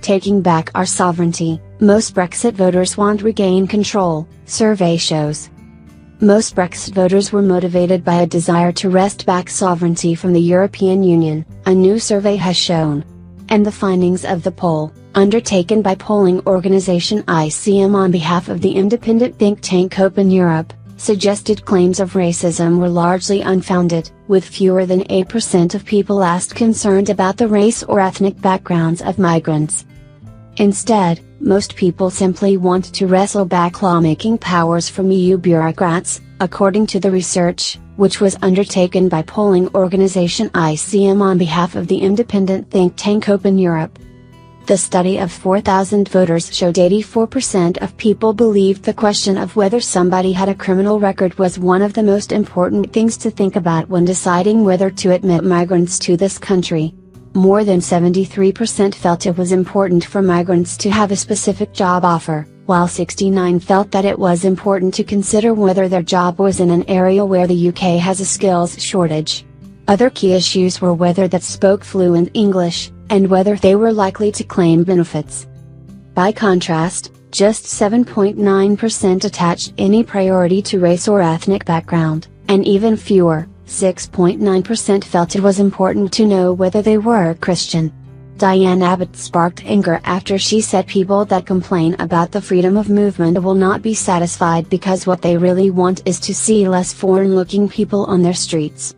taking back our sovereignty, most Brexit voters want to regain control, survey shows. Most Brexit voters were motivated by a desire to wrest back sovereignty from the European Union, a new survey has shown. And the findings of the poll, undertaken by polling organization ICM on behalf of the independent think tank Open Europe, suggested claims of racism were largely unfounded, with fewer than 8% of people asked concerned about the race or ethnic backgrounds of migrants. Instead, most people simply want to wrestle back lawmaking powers from EU bureaucrats, according to the research, which was undertaken by polling organization ICM on behalf of the independent think tank Open Europe. The study of 4,000 voters showed 84% of people believed the question of whether somebody had a criminal record was one of the most important things to think about when deciding whether to admit migrants to this country. More than 73% felt it was important for migrants to have a specific job offer, while 69% felt that it was important to consider whether their job was in an area where the UK has a skills shortage. Other key issues were whether they spoke fluent English, and whether they were likely to claim benefits. By contrast, just 7.9% attached any priority to race or ethnic background, and even fewer, 6.9% felt it was important to know whether they were Christian. Diane Abbott sparked anger after she said people that complain about the freedom of movement will not be satisfied because what they really want is to see less foreign-looking people on their streets.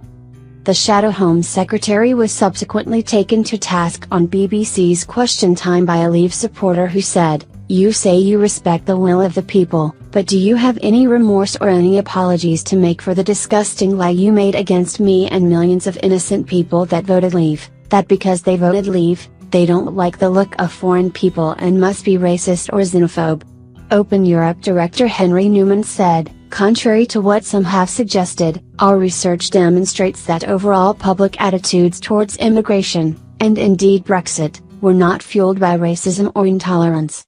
The Shadow Home Secretary was subsequently taken to task on BBC's Question Time by a Leave supporter who said, "You say you respect the will of the people, but do you have any remorse or any apologies to make for the disgusting lie you made against me and millions of innocent people that voted Leave, that because they voted Leave, they don't like the look of foreign people and must be racist or xenophobe?" Open Europe Director Henry Newman said, "Contrary to what some have suggested, our research demonstrates that overall public attitudes towards immigration, and indeed Brexit, were not fueled by racism or intolerance.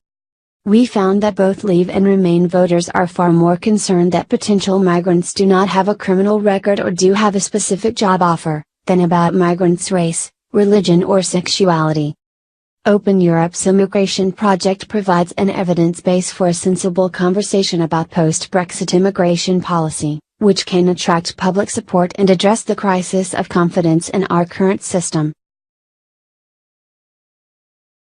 We found that both Leave and Remain voters are far more concerned that potential migrants do not have a criminal record or do have a specific job offer, than about migrants' race, religion or sexuality." Open Europe's immigration project provides an evidence base for a sensible conversation about post-Brexit immigration policy, which can attract public support and address the crisis of confidence in our current system.